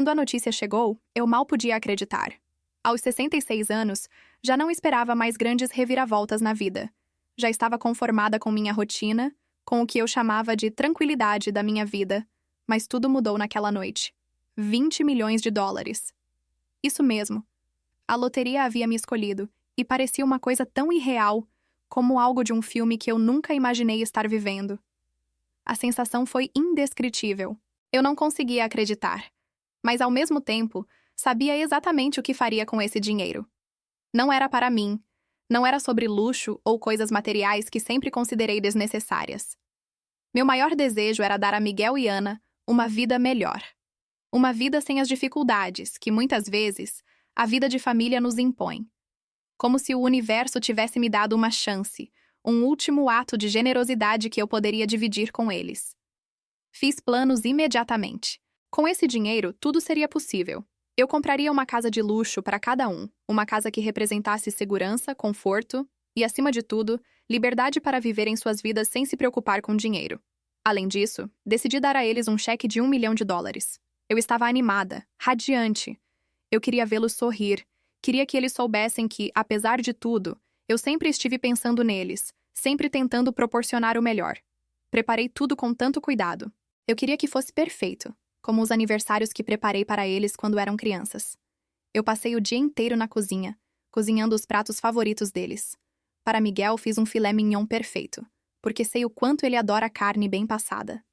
Quando a notícia chegou, eu mal podia acreditar. Aos 66 anos, já não esperava mais grandes reviravoltas na vida. Já estava conformada com minha rotina, com o que eu chamava de tranquilidade da minha vida, mas tudo mudou naquela noite. 20 milhões de dólares. Isso mesmo. A loteria havia me escolhido, e parecia uma coisa tão irreal, como algo de um filme que eu nunca imaginei estar vivendo. A sensação foi indescritível. Eu não conseguia acreditar. Mas, ao mesmo tempo, sabia exatamente o que faria com esse dinheiro. Não era para mim. Não era sobre luxo ou coisas materiais que sempre considerei desnecessárias. Meu maior desejo era dar a Miguel e Ana uma vida melhor. Uma vida sem as dificuldades que, muitas vezes, a vida de família nos impõe. Como se o universo tivesse me dado uma chance, um último ato de generosidade que eu poderia dividir com eles. Fiz planos imediatamente. Com esse dinheiro, tudo seria possível. Eu compraria uma casa de luxo para cada um, uma casa que representasse segurança, conforto e, acima de tudo, liberdade para viver em suas vidas sem se preocupar com dinheiro. Além disso, decidi dar a eles um cheque de $1 milhão. Eu estava animada, radiante. Eu queria vê-los sorrir. Queria que eles soubessem que, apesar de tudo, eu sempre estive pensando neles, sempre tentando proporcionar o melhor. Preparei tudo com tanto cuidado. Eu queria que fosse perfeito, como os aniversários que preparei para eles quando eram crianças. Eu passei o dia inteiro na cozinha, cozinhando os pratos favoritos deles. Para Miguel, fiz um filé mignon perfeito, porque sei o quanto ele adora carne bem passada.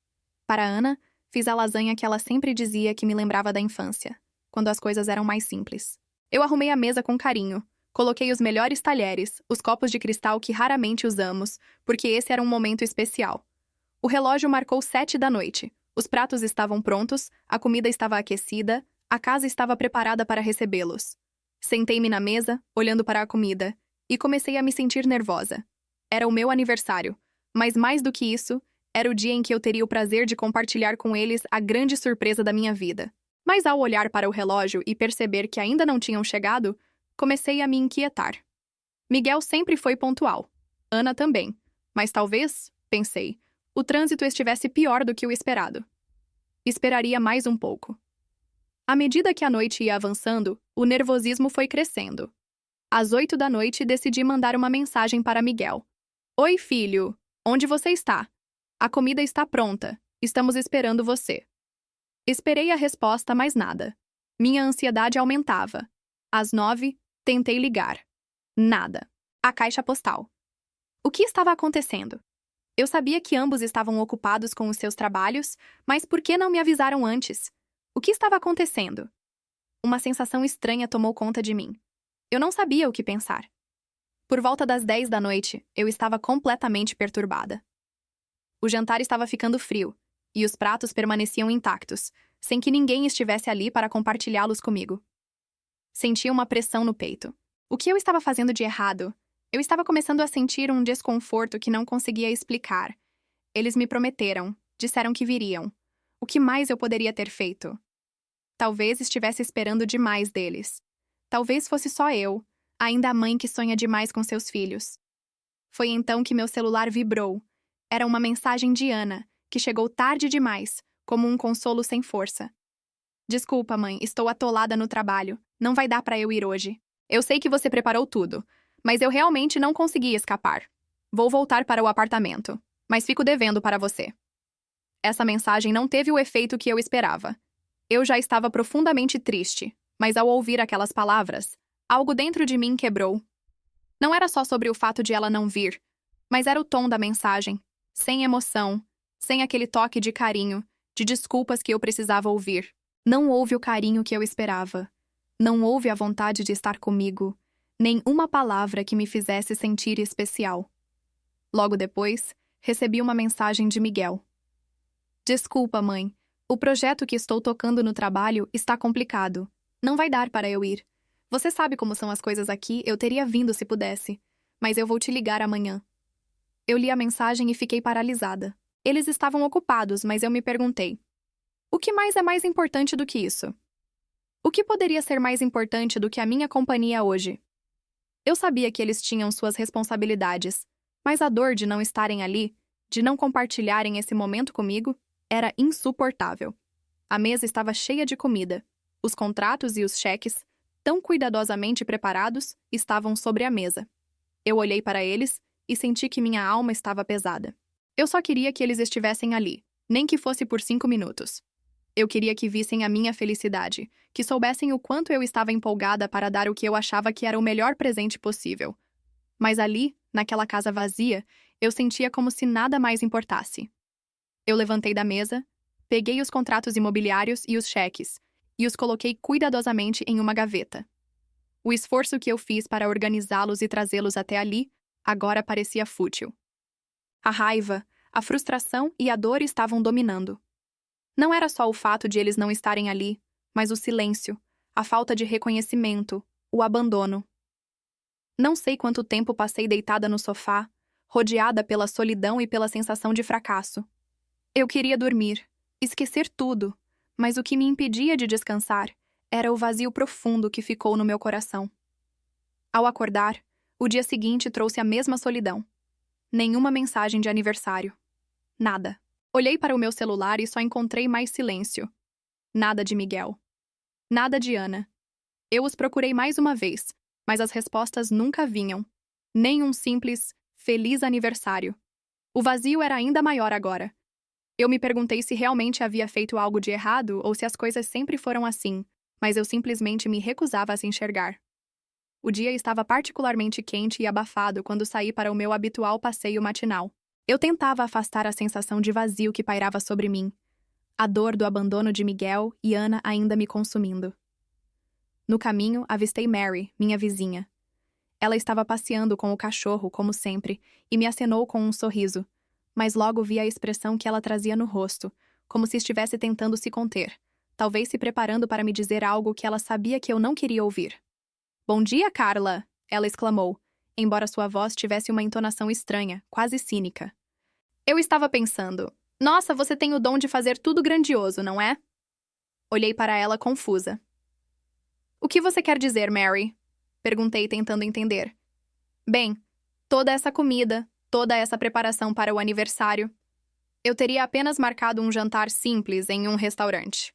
Para Ana, fiz a lasanha que ela sempre dizia que me lembrava da infância, quando as coisas eram mais simples. Eu arrumei a mesa com carinho, coloquei os melhores talheres, os copos de cristal que raramente usamos, porque esse era um momento especial. O relógio marcou 7 da noite. Os pratos estavam prontos, a comida estava aquecida, a casa estava preparada para recebê-los. Sentei-me na mesa, olhando para a comida, e comecei a me sentir nervosa. Era o meu aniversário, mas mais do que isso, era o dia em que eu teria o prazer de compartilhar com eles a grande surpresa da minha vida. Mas ao olhar para o relógio e perceber que ainda não tinham chegado, comecei a me inquietar. Miguel sempre foi pontual. Ana também. Mas talvez, pensei, o trânsito estivesse pior do que o esperado. Esperaria mais um pouco. À medida que a noite ia avançando, o nervosismo foi crescendo. Às 8 da noite, decidi mandar uma mensagem para Miguel. Oi, filho. Onde você está? A comida está pronta. Estamos esperando você. Esperei a resposta, mas nada. Minha ansiedade aumentava. Às 9, tentei ligar. Nada. A caixa postal. O que estava acontecendo? Eu sabia que ambos estavam ocupados com os seus trabalhos, mas por que não me avisaram antes? O que estava acontecendo? Uma sensação estranha tomou conta de mim. Eu não sabia o que pensar. Por volta das 10 da noite, eu estava completamente perturbada. O jantar estava ficando frio, e os pratos permaneciam intactos, sem que ninguém estivesse ali para compartilhá-los comigo. Sentia uma pressão no peito. O que eu estava fazendo de errado? Eu estava começando a sentir um desconforto que não conseguia explicar. Eles me prometeram, disseram que viriam. O que mais eu poderia ter feito? Talvez estivesse esperando demais deles. Talvez fosse só eu, ainda a mãe que sonha demais com seus filhos. Foi então que meu celular vibrou. Era uma mensagem de Ana, que chegou tarde demais, como um consolo sem força. Desculpa, mãe, estou atolada no trabalho. Não vai dar para eu ir hoje. Eu sei que você preparou tudo, mas eu realmente não consegui escapar. Vou voltar para o apartamento, mas fico devendo para você. Essa mensagem não teve o efeito que eu esperava. Eu já estava profundamente triste, mas ao ouvir aquelas palavras, algo dentro de mim quebrou. Não era só sobre o fato de ela não vir, mas era o tom da mensagem, sem emoção, sem aquele toque de carinho, de desculpas que eu precisava ouvir. Não houve o carinho que eu esperava. Não houve a vontade de estar comigo, nem uma palavra que me fizesse sentir especial. Logo depois, recebi uma mensagem de Miguel. Desculpa, mãe. O projeto que estou tocando no trabalho está complicado. Não vai dar para eu ir. Você sabe como são as coisas aqui, eu teria vindo se pudesse. Mas eu vou te ligar amanhã. Eu li a mensagem e fiquei paralisada. Eles estavam ocupados, mas eu me perguntei. O que mais é mais importante do que isso? O que poderia ser mais importante do que a minha companhia hoje? Eu sabia que eles tinham suas responsabilidades, mas a dor de não estarem ali, de não compartilharem esse momento comigo, era insuportável. A mesa estava cheia de comida, Os contratos e os cheques, tão cuidadosamente preparados, estavam sobre a mesa. Eu olhei para eles e senti que minha alma estava pesada. Eu só queria que eles estivessem ali, nem que fosse por 5 minutos. Eu queria que vissem a minha felicidade, que soubessem o quanto eu estava empolgada para dar o que eu achava que era o melhor presente possível. Mas ali, naquela casa vazia, eu sentia como se nada mais importasse. Eu levantei da mesa, peguei os contratos imobiliários e os cheques, e os coloquei cuidadosamente em uma gaveta. O esforço que eu fiz para organizá-los e trazê-los até ali, agora parecia fútil. A raiva, a frustração e a dor estavam dominando. Não era só o fato de eles não estarem ali, mas o silêncio, a falta de reconhecimento, o abandono. Não sei quanto tempo passei deitada no sofá, rodeada pela solidão e pela sensação de fracasso. Eu queria dormir, esquecer tudo, mas o que me impedia de descansar era o vazio profundo que ficou no meu coração. Ao acordar, o dia seguinte trouxe a mesma solidão. Nenhuma mensagem de aniversário. Nada. Olhei para o meu celular e só encontrei mais silêncio. Nada de Miguel. Nada de Ana. Eu os procurei mais uma vez, mas as respostas nunca vinham. Nem um simples "Feliz aniversário". O vazio era ainda maior agora. Eu me perguntei se realmente havia feito algo de errado ou se as coisas sempre foram assim, mas eu simplesmente me recusava a se enxergar. O dia estava particularmente quente e abafado quando saí para o meu habitual passeio matinal. Eu tentava afastar a sensação de vazio que pairava sobre mim, a dor do abandono de Miguel e Ana ainda me consumindo. No caminho, avistei Mary, minha vizinha. Ela estava passeando com o cachorro, como sempre, e me acenou com um sorriso, mas logo vi a expressão que ela trazia no rosto, como se estivesse tentando se conter, talvez se preparando para me dizer algo que ela sabia que eu não queria ouvir. "Bom dia, Carla!" ela exclamou, embora sua voz tivesse uma entonação estranha, quase cínica. Eu estava pensando, nossa, você tem o dom de fazer tudo grandioso, não é? Olhei para ela confusa. "O que você quer dizer, Mary?" perguntei, tentando entender. "Bem, toda essa comida, toda essa preparação para o aniversário. Eu teria apenas marcado um jantar simples em um restaurante.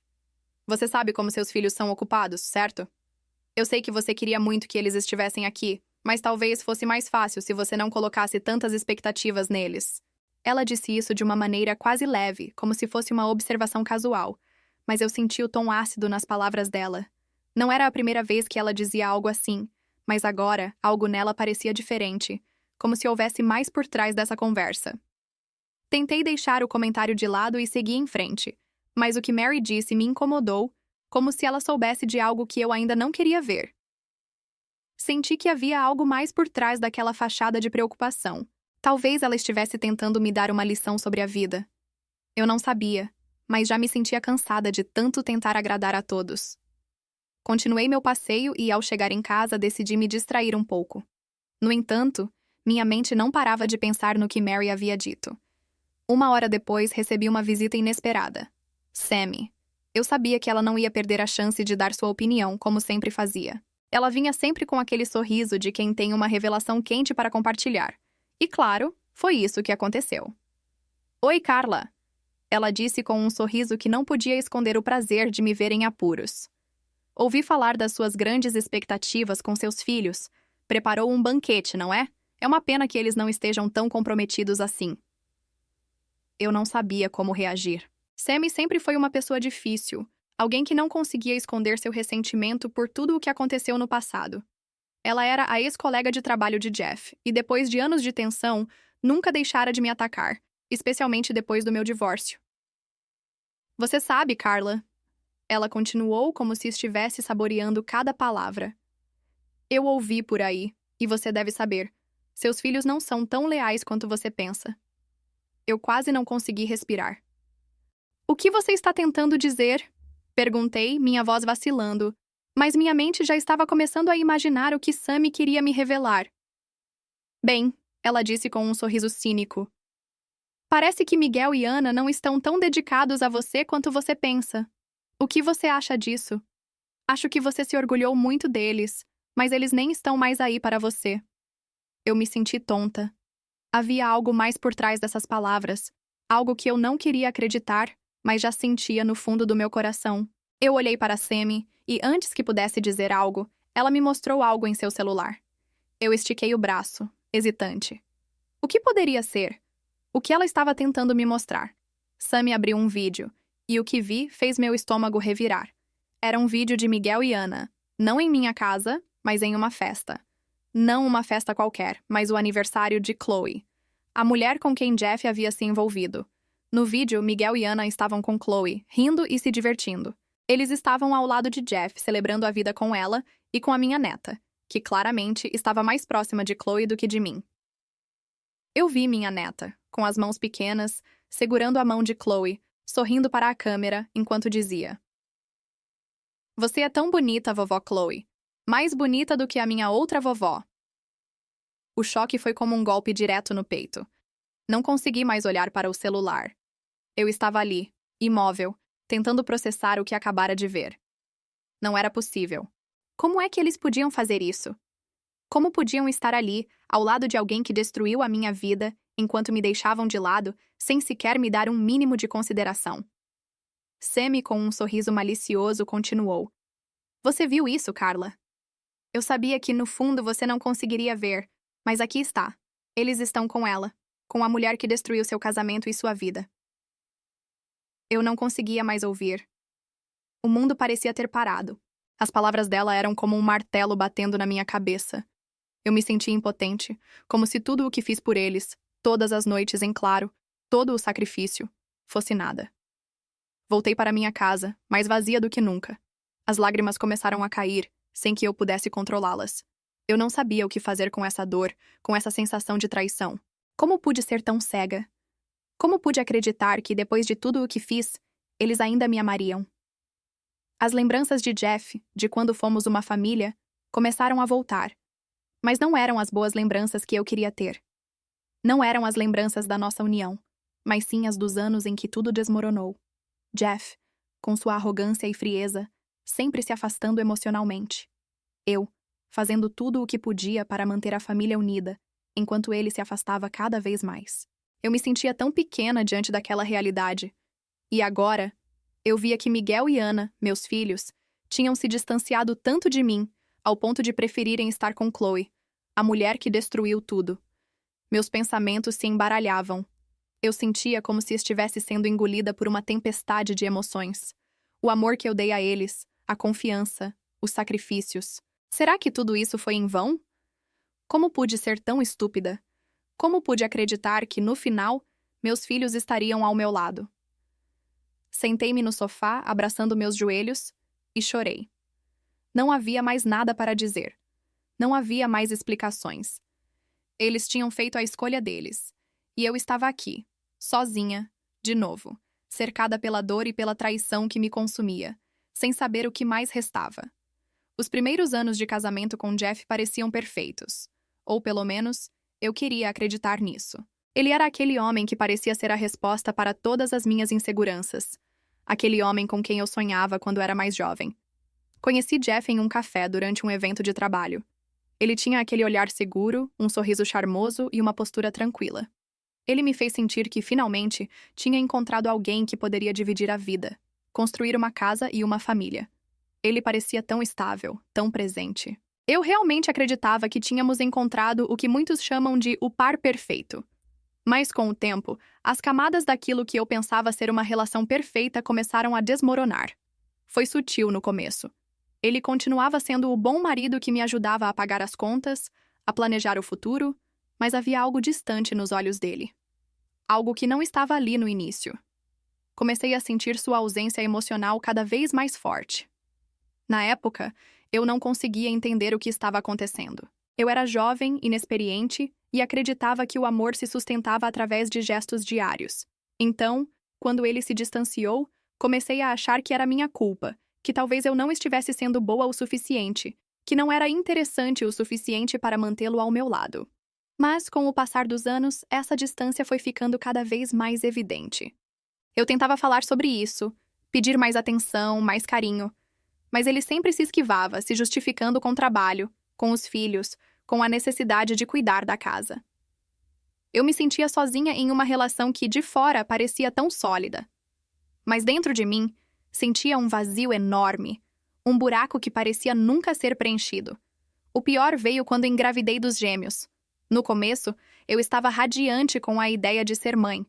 Você sabe como seus filhos são ocupados, certo? Eu sei que você queria muito que eles estivessem aqui, mas talvez fosse mais fácil se você não colocasse tantas expectativas neles." Ela disse isso de uma maneira quase leve, como se fosse uma observação casual, mas eu senti o tom ácido nas palavras dela. Não era a primeira vez que ela dizia algo assim, mas agora algo nela parecia diferente, como se houvesse mais por trás dessa conversa. Tentei deixar o comentário de lado e segui em frente, mas o que Mary disse me incomodou, como se ela soubesse de algo que eu ainda não queria ver. Senti que havia algo mais por trás daquela fachada de preocupação. Talvez ela estivesse tentando me dar uma lição sobre a vida. Eu não sabia, mas já me sentia cansada de tanto tentar agradar a todos. Continuei meu passeio e, ao chegar em casa, decidi me distrair um pouco. No entanto, minha mente não parava de pensar no que Mary havia dito. 1 hora depois, recebi uma visita inesperada. Sammy. Eu sabia que ela não ia perder a chance de dar sua opinião, como sempre fazia. Ela vinha sempre com aquele sorriso de quem tem uma revelação quente para compartilhar. E claro, foi isso que aconteceu. "Oi, Carla!" ela disse com um sorriso que não podia esconder o prazer de me ver em apuros. "Ouvi falar das suas grandes expectativas com seus filhos. Preparou um banquete, não é? É uma pena que eles não estejam tão comprometidos assim." Eu não sabia como reagir. Sammy sempre foi uma pessoa difícil, alguém que não conseguia esconder seu ressentimento por tudo o que aconteceu no passado. Ela era a ex-colega de trabalho de Jeff, e depois de anos de tensão, nunca deixara de me atacar, especialmente depois do meu divórcio. "Você sabe, Carla." Ela continuou como se estivesse saboreando cada palavra. "Eu ouvi por aí, e você deve saber. Seus filhos não são tão leais quanto você pensa." Eu quase não consegui respirar. "O que você está tentando dizer?" perguntei, minha voz vacilando, mas minha mente já estava começando a imaginar o que Sammy queria me revelar. "Bem," ela disse com um sorriso cínico, "parece que Miguel e Ana não estão tão dedicados a você quanto você pensa. O que você acha disso? Acho que você se orgulhou muito deles, mas eles nem estão mais aí para você." Eu me senti tonta. Havia algo mais por trás dessas palavras, algo que eu não queria acreditar, mas já sentia no fundo do meu coração. Eu olhei para Sammy e, antes que pudesse dizer algo, ela me mostrou algo em seu celular. Eu estiquei o braço, hesitante. O que poderia ser? O que ela estava tentando me mostrar? Sammy abriu um vídeo, e o que vi fez meu estômago revirar. Era um vídeo de Miguel e Ana, não em minha casa, mas em uma festa. Não uma festa qualquer, mas o aniversário de Chloe, a mulher com quem Jeff havia se envolvido. No vídeo, Miguel e Ana estavam com Chloe, rindo e se divertindo. Eles estavam ao lado de Jeff, celebrando a vida com ela e com a minha neta, que claramente estava mais próxima de Chloe do que de mim. Eu vi minha neta, com as mãos pequenas, segurando a mão de Chloe, sorrindo para a câmera enquanto dizia: "Você é tão bonita, vovó Chloe. Mais bonita do que a minha outra vovó." O choque foi como um golpe direto no peito. Não consegui mais olhar para o celular. Eu estava ali, imóvel, tentando processar o que acabara de ver. Não era possível. Como é que eles podiam fazer isso? Como podiam estar ali, ao lado de alguém que destruiu a minha vida, enquanto me deixavam de lado, sem sequer me dar um mínimo de consideração? Sammy, com um sorriso malicioso, continuou: "Você viu isso, Carla? Eu sabia que, no fundo, você não conseguiria ver, mas aqui está. Eles estão com ela, com a mulher que destruiu seu casamento e sua vida." Eu não conseguia mais ouvir. O mundo parecia ter parado. As palavras dela eram como um martelo batendo na minha cabeça. Eu me sentia impotente, como se tudo o que fiz por eles, todas as noites em claro, todo o sacrifício, fosse nada. Voltei para minha casa, mais vazia do que nunca. As lágrimas começaram a cair, sem que eu pudesse controlá-las. Eu não sabia o que fazer com essa dor, com essa sensação de traição. Como pude ser tão cega? Como pude acreditar que, depois de tudo o que fiz, eles ainda me amariam? As lembranças de Jeff, de quando fomos uma família, começaram a voltar. Mas não eram as boas lembranças que eu queria ter. Não eram as lembranças da nossa união, mas sim as dos anos em que tudo desmoronou. Jeff, com sua arrogância e frieza, sempre se afastando emocionalmente. Eu, fazendo tudo o que podia para manter a família unida, enquanto ele se afastava cada vez mais. Eu me sentia tão pequena diante daquela realidade. E agora, eu via que Miguel e Ana, meus filhos, tinham se distanciado tanto de mim, ao ponto de preferirem estar com Chloe, a mulher que destruiu tudo. Meus pensamentos se embaralhavam. Eu sentia como se estivesse sendo engolida por uma tempestade de emoções. O amor que eu dei a eles, a confiança, os sacrifícios. Será que tudo isso foi em vão? Como pude ser tão estúpida? Como pude acreditar que, no final, meus filhos estariam ao meu lado? Sentei-me no sofá, abraçando meus joelhos, e chorei. Não havia mais nada para dizer. Não havia mais explicações. Eles tinham feito a escolha deles. E eu estava aqui, sozinha, de novo, cercada pela dor e pela traição que me consumia, sem saber o que mais restava. Os primeiros anos de casamento com Jeff pareciam perfeitos. Ou, pelo menos, eu queria acreditar nisso. Ele era aquele homem que parecia ser a resposta para todas as minhas inseguranças. Aquele homem com quem eu sonhava quando era mais jovem. Conheci Jeff em um café durante um evento de trabalho. Ele tinha aquele olhar seguro, um sorriso charmoso e uma postura tranquila. Ele me fez sentir que, finalmente, tinha encontrado alguém que poderia dividir a vida, construir uma casa e uma família. Ele parecia tão estável, tão presente. Eu realmente acreditava que tínhamos encontrado o que muitos chamam de o par perfeito. Mas, com o tempo, as camadas daquilo que eu pensava ser uma relação perfeita começaram a desmoronar. Foi sutil no começo. Ele continuava sendo o bom marido que me ajudava a pagar as contas, a planejar o futuro, mas havia algo distante nos olhos dele. Algo que não estava ali no início. Comecei a sentir sua ausência emocional cada vez mais forte. Na época, eu não conseguia entender o que estava acontecendo. Eu era jovem, inexperiente, e acreditava que o amor se sustentava através de gestos diários. Então, quando ele se distanciou, comecei a achar que era minha culpa, que talvez eu não estivesse sendo boa o suficiente, que não era interessante o suficiente para mantê-lo ao meu lado. Mas, com o passar dos anos, essa distância foi ficando cada vez mais evidente. Eu tentava falar sobre isso, pedir mais atenção, mais carinho, mas ele sempre se esquivava, se justificando com o trabalho, com os filhos, com a necessidade de cuidar da casa. Eu me sentia sozinha em uma relação que, de fora, parecia tão sólida. Mas dentro de mim, Sentia um vazio enorme, um buraco que parecia nunca ser preenchido. O pior veio quando engravidei dos gêmeos. No começo, eu estava radiante com a ideia de ser mãe.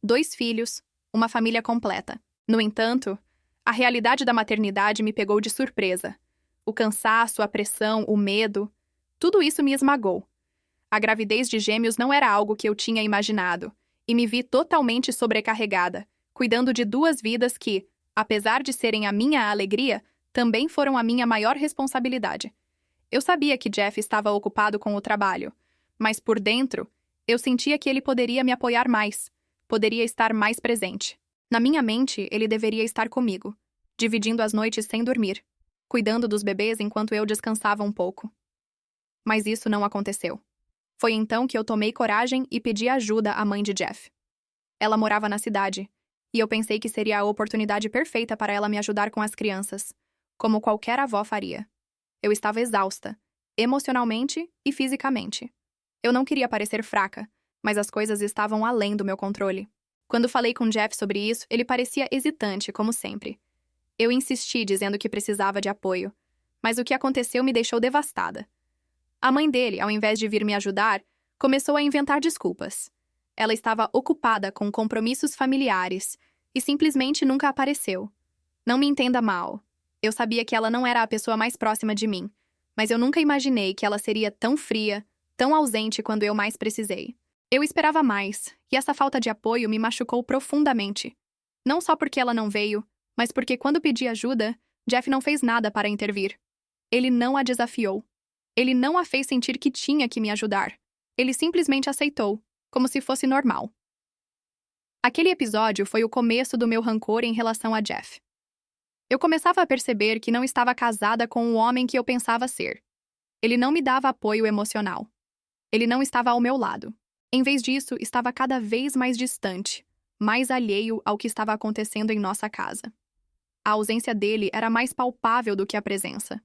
2 filhos, uma família completa. No entanto, a realidade da maternidade me pegou de surpresa. O cansaço, a pressão, o medo, tudo isso me esmagou. A gravidez de gêmeos não era algo que eu tinha imaginado, e me vi totalmente sobrecarregada, cuidando de 2 vidas que, apesar de serem a minha alegria, também foram a minha maior responsabilidade. Eu sabia que Jeff estava ocupado com o trabalho, mas por dentro, eu sentia que ele poderia me apoiar mais, poderia estar mais presente. Na minha mente, ele deveria estar comigo, dividindo as noites sem dormir, cuidando dos bebês enquanto eu descansava um pouco. Mas isso não aconteceu. Foi então que eu tomei coragem e pedi ajuda à mãe de Jeff. Ela morava na cidade, e eu pensei que seria a oportunidade perfeita para ela me ajudar com as crianças, como qualquer avó faria. Eu estava exausta, emocionalmente e fisicamente. Eu não queria parecer fraca, mas as coisas estavam além do meu controle. Quando falei com Jeff sobre isso, ele parecia hesitante, como sempre. Eu insisti dizendo que precisava de apoio, mas o que aconteceu me deixou devastada. A mãe dele, ao invés de vir me ajudar, começou a inventar desculpas. Ela estava ocupada com compromissos familiares e simplesmente nunca apareceu. Não me entenda mal. Eu sabia que ela não era a pessoa mais próxima de mim, mas eu nunca imaginei que ela seria tão fria, tão ausente quando eu mais precisei. Eu esperava mais, e essa falta de apoio me machucou profundamente. Não só porque ela não veio, mas porque quando pedi ajuda, Jeff não fez nada para intervir. Ele não a desafiou. Ele não a fez sentir que tinha que me ajudar. Ele simplesmente aceitou, como se fosse normal. Aquele episódio foi o começo do meu rancor em relação a Jeff. Eu começava a perceber que não estava casada com o homem que eu pensava ser. Ele não me dava apoio emocional. Ele não estava ao meu lado. Em vez disso, estava cada vez mais distante, mais alheio ao que estava acontecendo em nossa casa. A ausência dele era mais palpável do que a presença.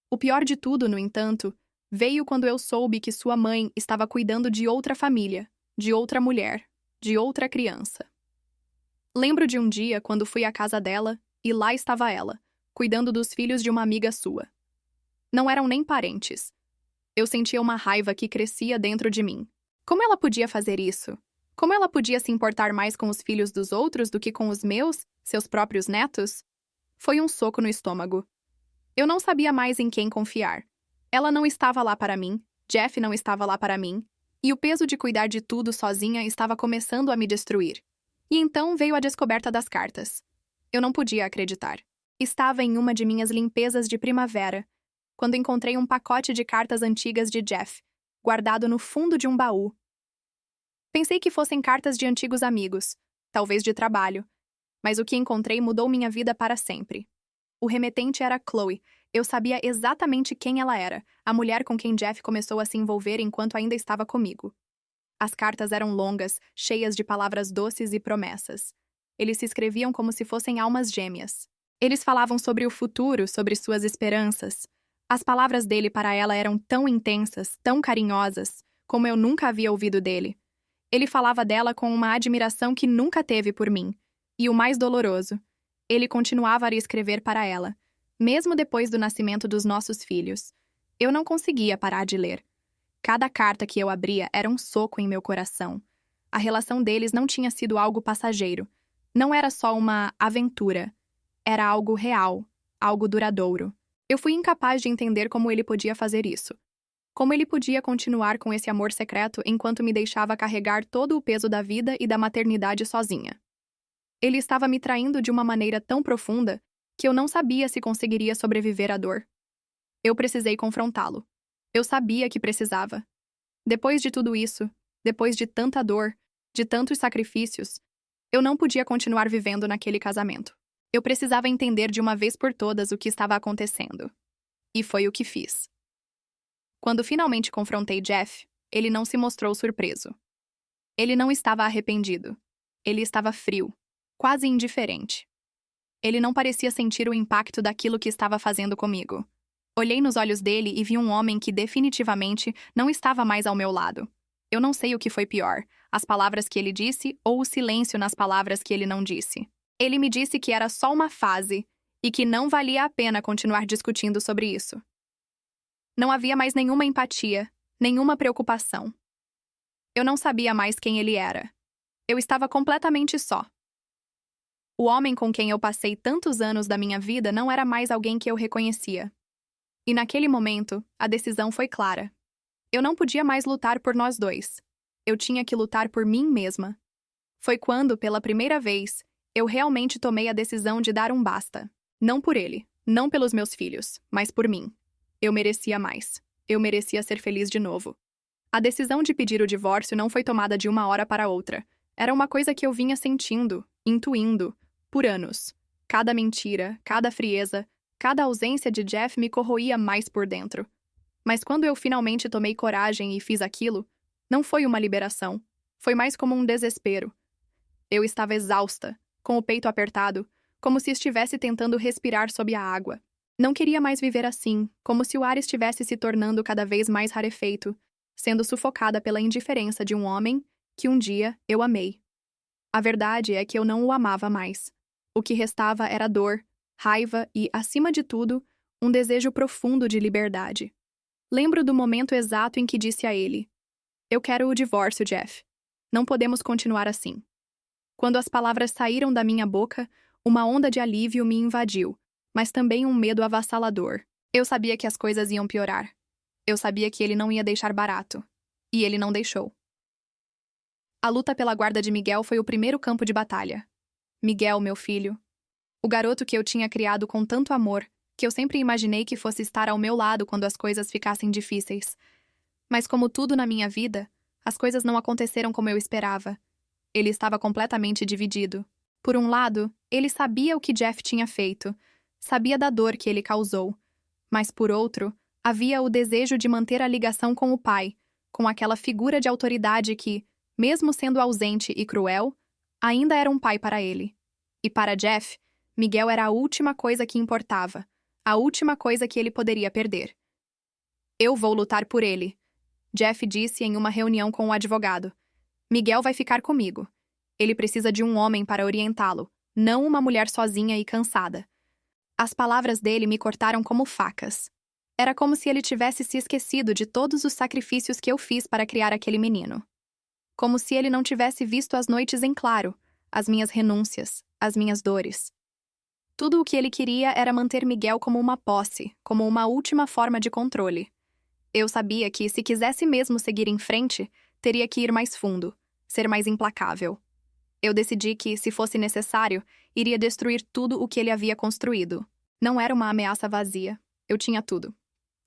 O pior de tudo, no entanto, veio quando eu soube que sua mãe estava cuidando de outra família, de outra mulher, de outra criança. Lembro de um dia quando fui à casa dela e lá estava ela, cuidando dos filhos de uma amiga sua. Não eram nem parentes. Eu sentia uma raiva que crescia dentro de mim. Como ela podia fazer isso? Como ela podia se importar mais com os filhos dos outros do que com os meus, seus próprios netos? Foi um soco no estômago. Eu não sabia mais em quem confiar. Ela não estava lá para mim, Jeff não estava lá para mim, e o peso de cuidar de tudo sozinha estava começando a me destruir. E então veio a descoberta das cartas. Eu não podia acreditar. Estava em uma de minhas limpezas de primavera, quando encontrei um pacote de cartas antigas de Jeff, guardado no fundo de um baú. Pensei que fossem cartas de antigos amigos, talvez de trabalho, mas o que encontrei mudou minha vida para sempre. O remetente era Chloe. Eu sabia exatamente quem ela era, a mulher com quem Jeff começou a se envolver enquanto ainda estava comigo. As cartas eram longas, cheias de palavras doces e promessas. Eles se escreviam como se fossem almas gêmeas. Eles falavam sobre o futuro, sobre suas esperanças. As palavras dele para ela eram tão intensas, tão carinhosas, como eu nunca havia ouvido dele. Ele falava dela com uma admiração que nunca teve por mim. E o mais doloroso, ele continuava a escrever para ela, mesmo depois do nascimento dos nossos filhos. Eu não conseguia parar de ler. Cada carta que eu abria era um soco em meu coração. A relação deles não tinha sido algo passageiro. Não era só uma aventura. Era algo real, algo duradouro. Eu fui incapaz de entender como ele podia fazer isso. Como ele podia continuar com esse amor secreto enquanto me deixava carregar todo o peso da vida e da maternidade sozinha. Ele estava me traindo de uma maneira tão profunda que eu não sabia se conseguiria sobreviver à dor. Eu precisei confrontá-lo. Eu sabia que precisava. Depois de tudo isso, depois de tanta dor, de tantos sacrifícios, eu não podia continuar vivendo naquele casamento. Eu precisava entender de uma vez por todas o que estava acontecendo. E foi o que fiz. Quando finalmente confrontei Jeff, ele não se mostrou surpreso. Ele não estava arrependido. Ele estava frio, quase indiferente. Ele não parecia sentir o impacto daquilo que estava fazendo comigo. Olhei nos olhos dele e vi um homem que definitivamente não estava mais ao meu lado. Eu não sei o que foi pior, as palavras que ele disse ou o silêncio nas palavras que ele não disse. Ele me disse que era só uma fase e que não valia a pena continuar discutindo sobre isso. Não havia mais nenhuma empatia, nenhuma preocupação. Eu não sabia mais quem ele era. Eu estava completamente só. O homem com quem eu passei tantos anos da minha vida não era mais alguém que eu reconhecia. E naquele momento, a decisão foi clara. Eu não podia mais lutar por nós dois. Eu tinha que lutar por mim mesma. Foi quando, pela primeira vez, eu realmente tomei a decisão de dar um basta. Não por ele, não pelos meus filhos, mas por mim. Eu merecia mais. Eu merecia ser feliz de novo. A decisão de pedir o divórcio não foi tomada de uma hora para outra. Era uma coisa que eu vinha sentindo, intuindo, por anos. Cada mentira, cada frieza, cada ausência de Jeff me corroía mais por dentro. Mas quando eu finalmente tomei coragem e fiz aquilo, não foi uma liberação. Foi mais como um desespero. Eu estava exausta, com o peito apertado, como se estivesse tentando respirar sob a água. Não queria mais viver assim, como se o ar estivesse se tornando cada vez mais rarefeito, sendo sufocada pela indiferença de um homem que um dia eu amei. A verdade é que eu não o amava mais. O que restava era dor, raiva e, acima de tudo, um desejo profundo de liberdade. Lembro do momento exato em que disse a ele: "Eu quero o divórcio, Jeff. Não podemos continuar assim." Quando as palavras saíram da minha boca, uma onda de alívio me invadiu, mas também um medo avassalador. Eu sabia que as coisas iam piorar. Eu sabia que ele não ia deixar barato. E ele não deixou. A luta pela guarda de Miguel foi o primeiro campo de batalha. Miguel, meu filho. O garoto que eu tinha criado com tanto amor, que eu sempre imaginei que fosse estar ao meu lado quando as coisas ficassem difíceis. Mas como tudo na minha vida, as coisas não aconteceram como eu esperava. Ele estava completamente dividido. Por um lado, ele sabia o que Jeff tinha feito, sabia da dor que ele causou. Mas por outro, havia o desejo de manter a ligação com o pai, com aquela figura de autoridade que, mesmo sendo ausente e cruel, ainda era um pai para ele. E para Jeff, Miguel era a última coisa que importava, a última coisa que ele poderia perder. "Eu vou lutar por ele", Jeff disse em uma reunião com o advogado. "Miguel vai ficar comigo. Ele precisa de um homem para orientá-lo, não uma mulher sozinha e cansada." As palavras dele me cortaram como facas. Era como se ele tivesse se esquecido de todos os sacrifícios que eu fiz para criar aquele menino. Como se ele não tivesse visto as noites em claro, as minhas renúncias, as minhas dores. Tudo o que ele queria era manter Miguel como uma posse, como uma última forma de controle. Eu sabia que, se quisesse mesmo seguir em frente, teria que ir mais fundo, ser mais implacável. Eu decidi que, se fosse necessário, iria destruir tudo o que ele havia construído. Não era uma ameaça vazia. Eu tinha tudo.